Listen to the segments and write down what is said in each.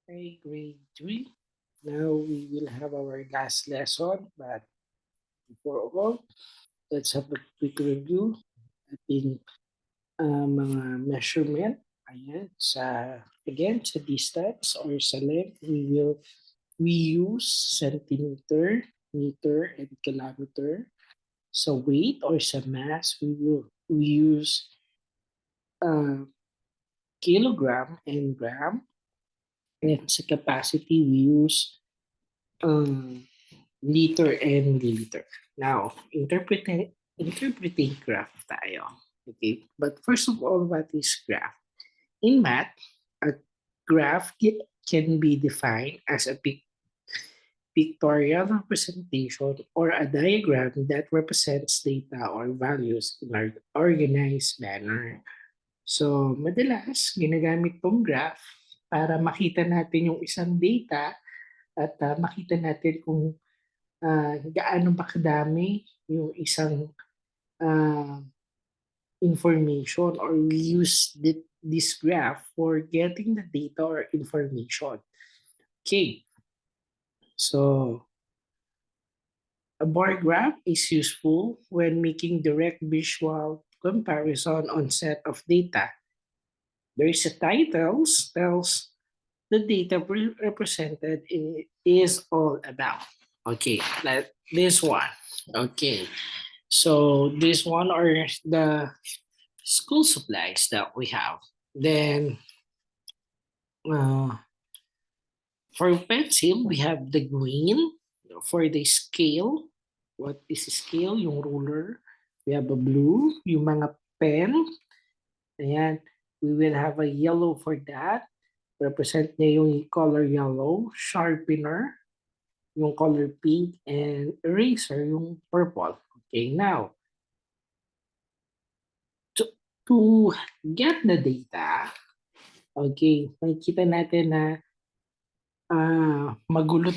Okay, grade 3. Now we will have our last lesson, but before all, let's have a quick review ating mga measurement. Ayan, sa distance or sa length, we use centimeter, meter, and kilometer. Sa weight or sa mass, we use uh, kilogram and gram. And sa capacity, we use um, liter and milliliter. Now, interpreting graph tayo. Okay? But first of all, what is graph? In math, a graph can be defined as a pictorial representation or a diagram that represents data or values in an organized manner. So, madalas, ginagamit tong graph para makita natin yung isang data at makita natin kung gaano ba kadami yung isang uh, information, or we use this graph for getting the data or information. Okay, so a bar graph is useful when making direct visual comparison on set of data. There is a titles tells the data represented is all about. Okay, like this one. Okay, so this one are the school supplies that we have. Then uh, for pencil, we have the green. For the scale, what is scale? Yung ruler. We have a blue, yung mga pen. Ayan. We will have a yellow for that. Represent niya yung color yellow. Sharpener, yung color pink. And eraser, yung purple. Okay, now, to, to get the data, okay, makikita natin na magulo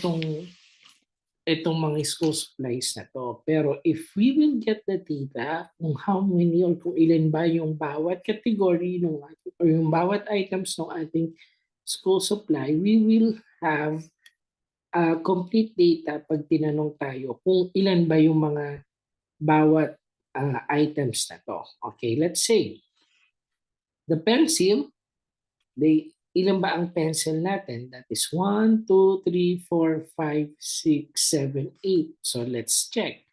itong mga school supplies na to. Pero if we will get the data kung how many or kung ilan ba yung bawat category nung or yung bawat items ng ating school supply, we will have complete data pag tinanong tayo kung ilan ba yung mga bawat items na to. Okay, let's say the pencil, ilan ba ang pencil natin? That is 1, 2, 3, 4, 5, 6, 7, 8. So let's check.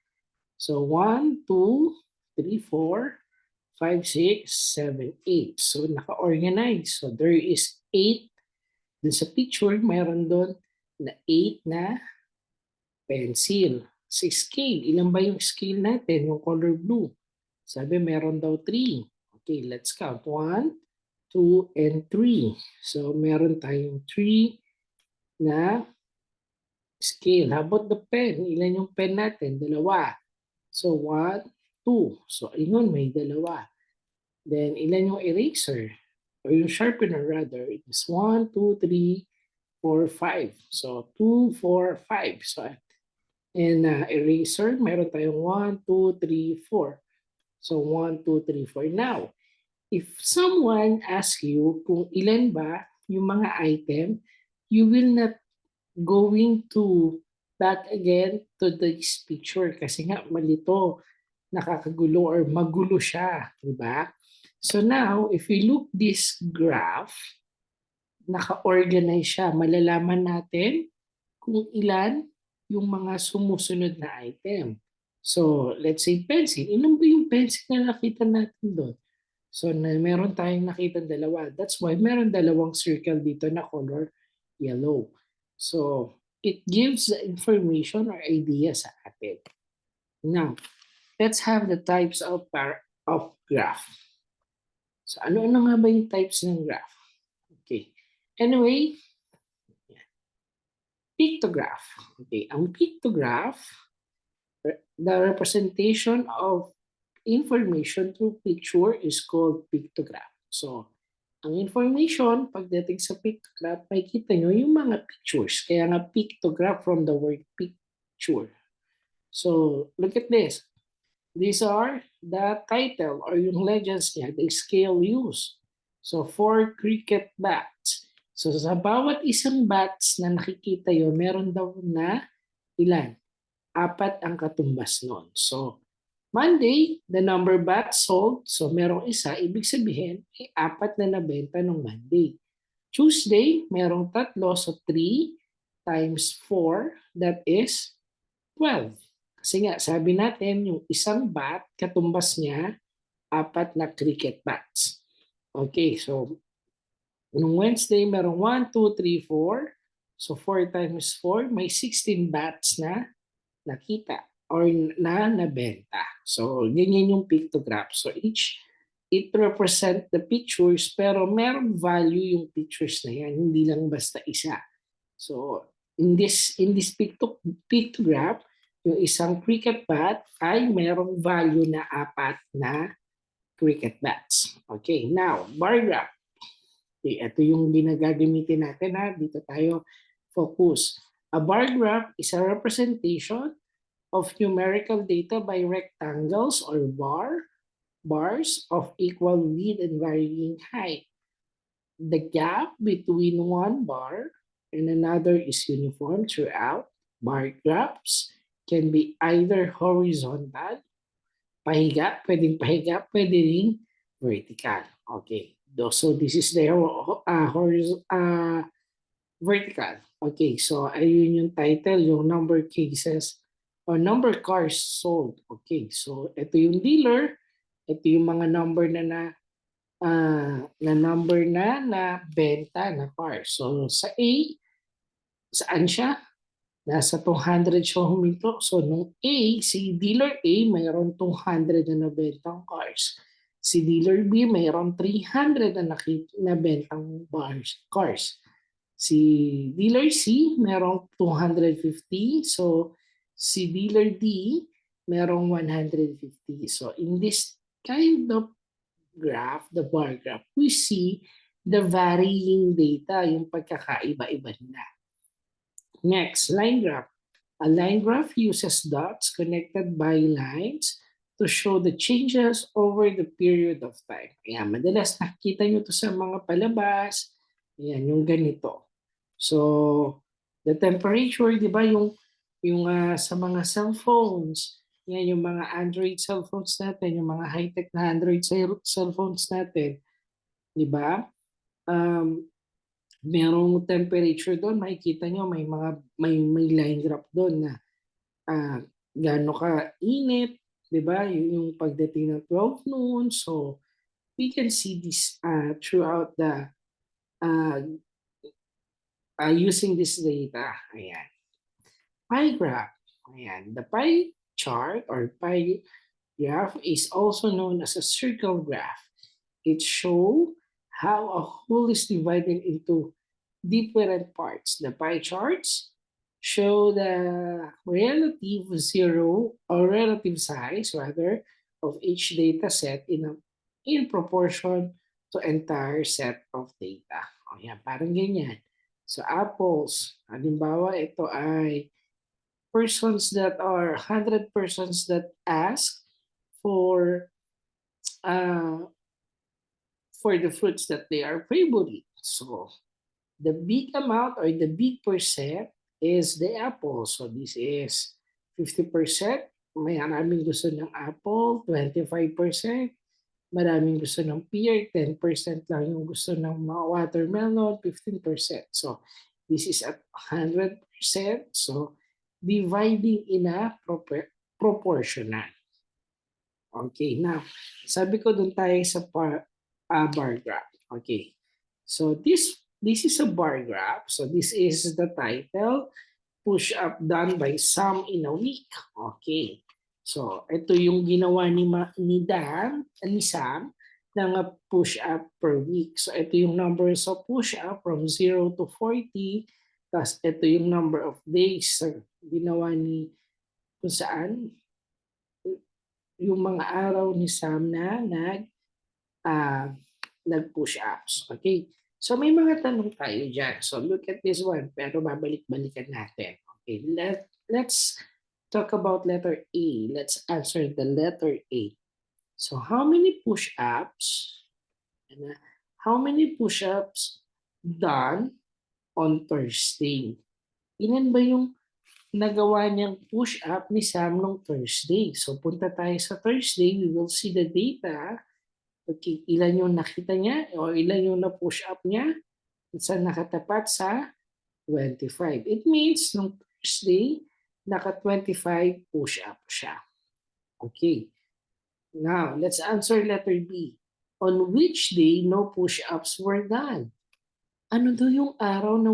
So 1, 2, 3, 4, 5, 6, 7, 8. So naka-organize. So there is 8. Dun sa picture, mayroon doon na 8 na pencil. Sa scale, ilan ba yung scale natin? Yung color blue. Sabi meron daw 3. Okay, let's count. 1, 2, and 3. So meron tayong 3 na scale. How about the pen? Ilan yung pen natin? Dalawa. So 1, 2. So ayun, may dalawa. Then ilan yung eraser? Or yung sharpener rather. It is 1, 2, 3, 4, 5. So 2, 4, 5. So and eraser, meron tayong 1, 2, 3, 4. So 1, 2, 3, 4. Now, if someone asks you kung ilan ba yung mga item, you will not going to back again to this picture kasi nga malito, nakakagulo or magulo siya, di ba? So now, if we look this graph, naka-organize siya. Malalaman natin kung ilan yung mga sumusunod na item. So, let's say pencil. Ilan ba yung pencil na nakita natin doon? So, meron tayong nakita dalawa. That's why meron dalawang circle dito na color yellow. So, it gives the information or idea sa atin. Now, let's have the types of graph. So, ano-ano nga ba yung types ng graph? Okay. Anyway, pictograph. Okay, ang pictograph, the representation of information through picture is called pictograph. So, ang information, pagdating sa pictograph, makikita nyo yung mga pictures. Kaya nga pictograph from the word picture. So, look at this. These are the title or yung legends niya, the scale used. So, 4 cricket bats. So sa bawat isang batch na nakikita yun, meron daw na ilan? 4 ang katumbas nun. So Monday, the number batch sold. So merong isa, ibig sabihin, 4 na nabenta nung Monday. Tuesday, merong 3. So 3 times 4, that is 12. Kasi nga, sabi natin, yung isang bat, katumbas niya, 4 na cricket bats. Okay, so nung Wednesday, merong 1, 2, 3, 4. So 4 times 4, may 16 bats na nakita or na nabenta. So ganyan yung pictograph. So it represent the pictures pero merong value yung pictures na yan, hindi lang basta isa. So in this pictograph, yung isang cricket bat ay merong value na 4 na cricket bats. Okay, now bar graph. Okay, ito yung ginagagamitin natin ha. Dito tayo focus. A bar graph is a representation of numerical data by rectangles or bars of equal width and varying height. The gap between one bar and another is uniform throughout. Bar graphs can be either horizontal, pwedeng pahiga, pwede ring vertical. Okay. So this is the vertical. Okay, so ayun yung title, yung number cases or number cars sold. Okay, so ito yung dealer, ito yung mga number na number na benta na cars. So sa A, saan siya? Nasa 200 siya huminto. So nung A, si dealer A, mayroon 200 na nabentang cars. Si dealer B, mayroon 300 na nabentang cars. Si dealer C, merong 250. So, si dealer D, merong 150. So, in this kind of graph, the bar graph, we see the varying data, yung pagkakaiba-iba nila. Next, line graph. A line graph uses dots connected by lines to show the changes over the period of time. Ayan, madalas nakikita nyo to sa mga palabas. Ayan, yung ganito. So, the temperature, di ba, yung sa mga cellphones, yan yung mga Android cellphones natin, yung mga high-tech na Android cellphones natin, di ba? Merong temperature doon, makikita nyo may line graph doon na gaano ka init, di ba? Yung pagdating ng 12 noon. So, we can see this throughout the using this data. Ayan. Pie graph. Ayan. The pie chart or pie graph is also known as a circle graph. It shows how a whole is divided into different parts. The pie charts show the relative zero or relative size rather of each data set in proportion to entire set of data. O yan, parang ganyan. So apples, halimbawa ito ay persons that are 100 persons that ask for the fruits that they are favorite. So the big amount or the big percent is the apple. So this is 50%. May maraming gusto ng apple, 25%. Maraming gusto ng pear, 10% lang yung gusto ng mga watermelon, 15%. So this is at 100%. So dividing in a proportional. Okay, now, sabi ko doon tayo sa bar graph. Okay, so this is a bar graph. So this is the title, push up done by Sam in a week. Okay, so ito yung ginawa ni Sam, ng push up per week. So ito yung numbers of push up from 0 to 40. Tapos ito yung number of days ginawa ni kung saan yung mga araw ni Sam na nag-push ups. Okay? So may mga tanong tayo dyan. So look at this one, pero babalik-balikan natin. Okay, let's talk about letter A. Let's answer the letter A. So how many push-ups done on Thursday. Ilan ba yung nagawa niyang push-up ni Sam nung Thursday? So punta tayo sa Thursday, we will see the data. Okay, ilan yung nakita niya o ilan yung na-push up niya? Isa nakatapat sa 25. It means nung Thursday, naka-25 push-up siya. Okay. Now, let's answer letter B. On which day no push-ups were done? Ano daw yung araw na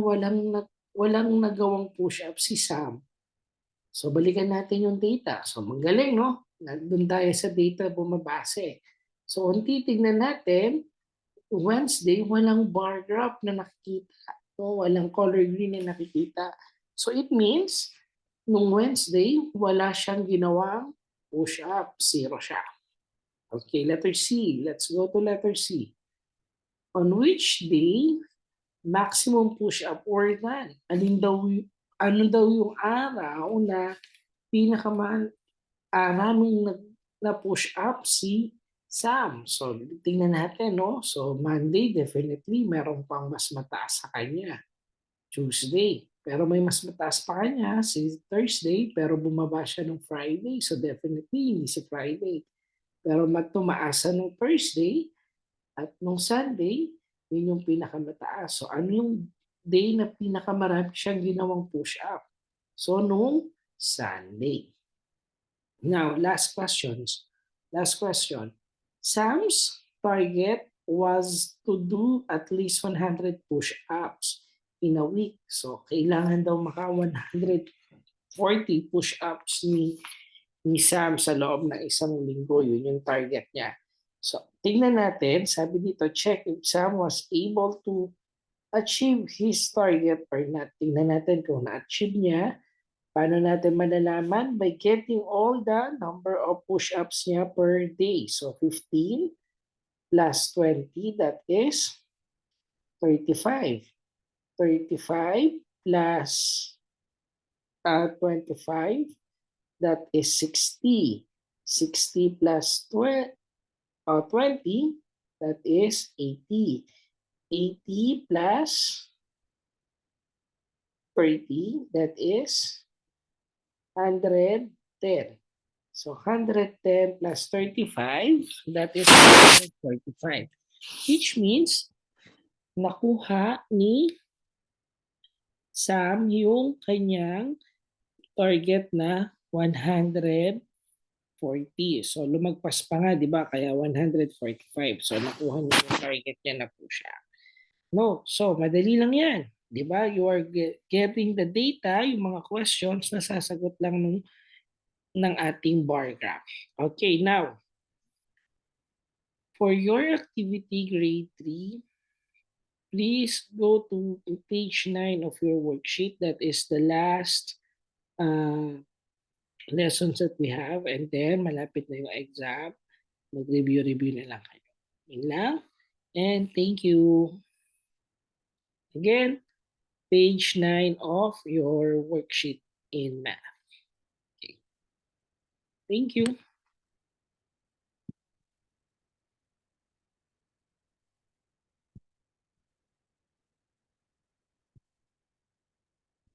walang nagawang push-up si Sam? So, balikan natin yung data. So, magaling, no? Nandun tayo sa data bumabase. So, kung titignan natin, Wednesday, walang bar graph na nakikita. No? Walang color green na nakikita. So, it means, nung Wednesday, wala siyang ginawang push-up. Zero siya. Okay, letter C. Let's go to letter C. On which day maximum push-up were done? Ano daw yung araw na pinakamaraming na push-up si Sam? So, tingnan natin, no? So, Monday, definitely, meron pang mas mataas sa kanya. Tuesday, pero may mas mataas pa kanya si Thursday, pero bumaba siya nung Friday. So, definitely, hindi si Friday. Pero tumaasa nung Thursday at nung Sunday, yun yung pinakamataas. So ano yung day na pinakamarami siyang ginawang push-up? So nung Sunday. Now, last questions. Last question. Sam's target was to do at least 100 push-ups in a week. So kailangan daw maka 140 push-ups ni Sam sa loob ng isang linggo. Yun yung target niya. So, tingnan natin. Sabi dito, check if Sam was able to achieve his target or not. Tingnan natin kung na-achieve niya. Paano natin malalaman? By getting all the number of push-ups niya per day. So, 15 plus 20, that is 35. 35 plus 25, that is 60. 60 plus 20, that is 80. 80 plus 30, that is 110. So 110 plus 35, that is 145. Which means, nakuha ni Sam yung kanyang target na 140. So lumagpas pa nga, di ba? Kaya 145. So nakuha niya yung target niya na po siya. No, so madali lang yan. Di ba? You are getting the data, yung mga questions na sasagot lang ng ating bar graph. Okay, now, for your activity grade 3, please go to page 9 of your worksheet. That is the last lessons that we have. And then, malapit na yung exam. Mag-review na lang kayo. Yun lang. And thank you. Again, page 9 of your worksheet in math. Okay. Thank you.